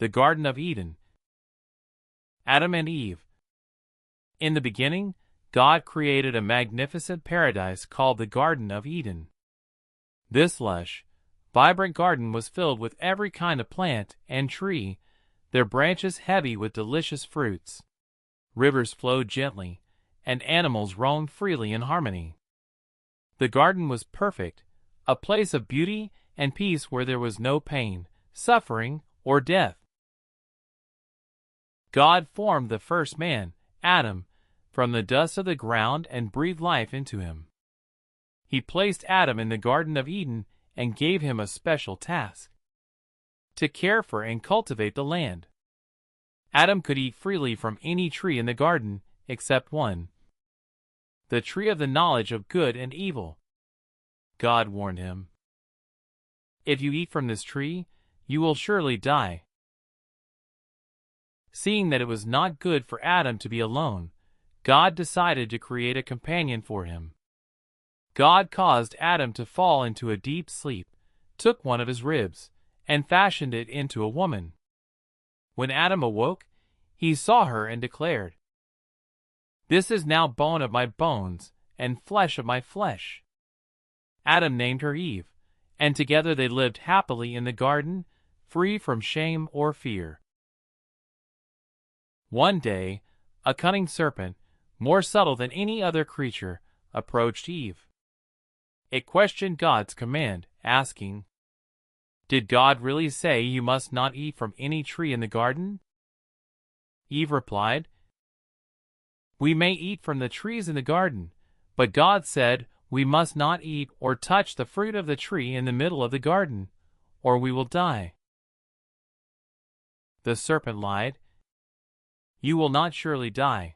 The Garden of Eden. Adam and Eve. In the beginning, God created a magnificent paradise called the Garden of Eden. This lush, vibrant garden was filled with every kind of plant and tree, their branches heavy with delicious fruits. Rivers flowed gently, and animals roamed freely in harmony. The garden was perfect, a place of beauty and peace where there was no pain, suffering, or death. God formed the first man, Adam, from the dust of the ground and breathed life into him. He placed Adam in the Garden of Eden and gave him a special task: to care for and cultivate the land. Adam could eat freely from any tree in the garden except one, the tree of the knowledge of good and evil. God warned him, "If you eat from this tree, you will surely die." Seeing that it was not good for Adam to be alone, God decided to create a companion for him. God caused Adam to fall into a deep sleep, took one of his ribs, and fashioned it into a woman. When Adam awoke, he saw her and declared, "This is now bone of my bones and flesh of my flesh." Adam named her Eve, and together they lived happily in the garden, free from shame or fear. One day, a cunning serpent, more subtle than any other creature, approached Eve. It questioned God's command, asking, "Did God really say you must not eat from any tree in the garden?" Eve replied, "We may eat from the trees in the garden, but God said we must not eat or touch the fruit of the tree in the middle of the garden, or we will die." The serpent lied, "You will not surely die.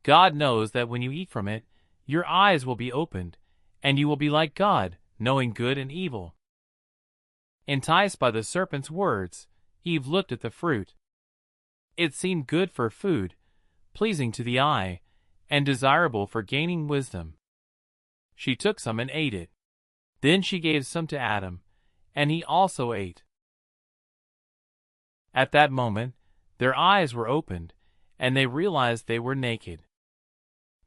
God knows that when you eat from it, your eyes will be opened, and you will be like God, knowing good and evil." Enticed by the serpent's words, Eve looked at the fruit. It seemed good for food, pleasing to the eye, and desirable for gaining wisdom. She took some and ate it. Then she gave some to Adam, and he also ate. At that moment, their eyes were opened, and they realized they were naked.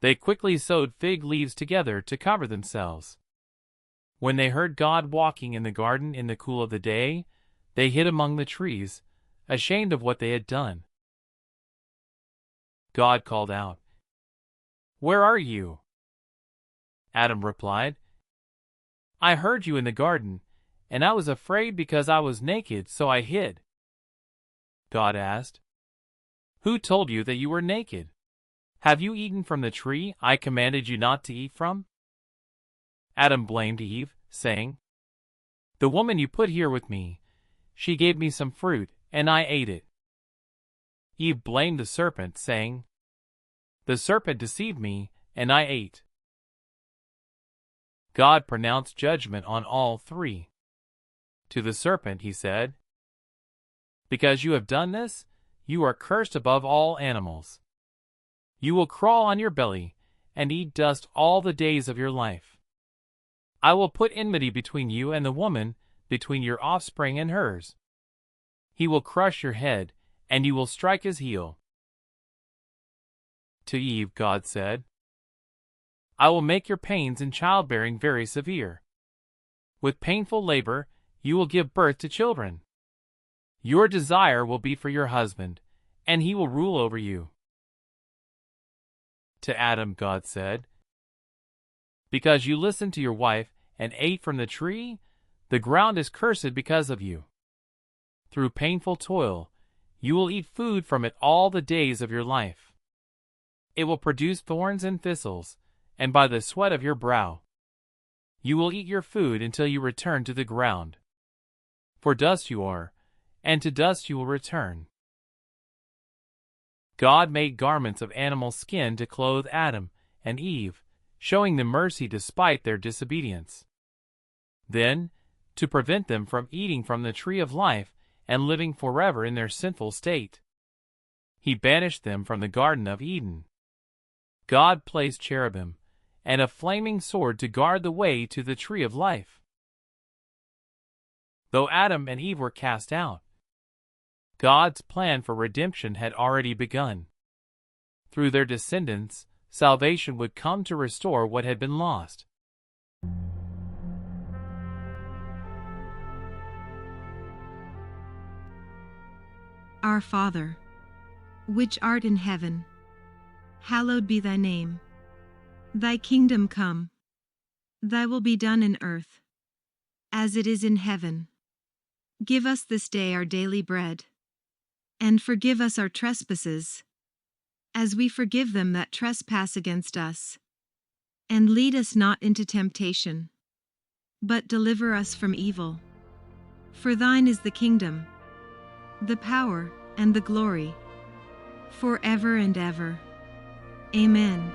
They quickly sewed fig leaves together to cover themselves. When they heard God walking in the garden in the cool of the day, they hid among the trees, ashamed of what they had done. God called out, "Where are you?" Adam replied, "I heard you in the garden, and I was afraid because I was naked, so I hid." God asked, "Who told you that you were naked? Have you eaten from the tree I commanded you not to eat from?" Adam blamed Eve, saying, "The woman you put here with me, she gave me some fruit, and I ate it." Eve blamed the serpent, saying, "The serpent deceived me, and I ate." God pronounced judgment on all three. To the serpent he said, "Because you have done this, you are cursed above all animals. You will crawl on your belly and eat dust all the days of your life. I will put enmity between you and the woman, between your offspring and hers. He will crush your head, and you will strike his heel." To Eve God said, "I will make your pains in childbearing very severe. With painful labor you will give birth to children. Your desire will be for your husband, and he will rule over you." To Adam God said, "Because you listened to your wife and ate from the tree, the ground is cursed because of you. Through painful toil, you will eat food from it all the days of your life. It will produce thorns and thistles, and by the sweat of your brow, you will eat your food until you return to the ground. For dust you are, and to dust you will return." God made garments of animal skin to clothe Adam and Eve, showing them mercy despite their disobedience. Then, to prevent them from eating from the tree of life and living forever in their sinful state, he banished them from the Garden of Eden. God placed cherubim and a flaming sword to guard the way to the tree of life. Though Adam and Eve were cast out, God's plan for redemption had already begun. Through their descendants, salvation would come to restore what had been lost. Our Father, which art in heaven, hallowed be thy name. Thy kingdom come. Thy will be done in earth, as it is in heaven. Give us this day our daily bread, and forgive us our trespasses, as we forgive them that trespass against us. And lead us not into temptation, but deliver us from evil. For thine is the kingdom, the power, and the glory, forever and ever. Amen.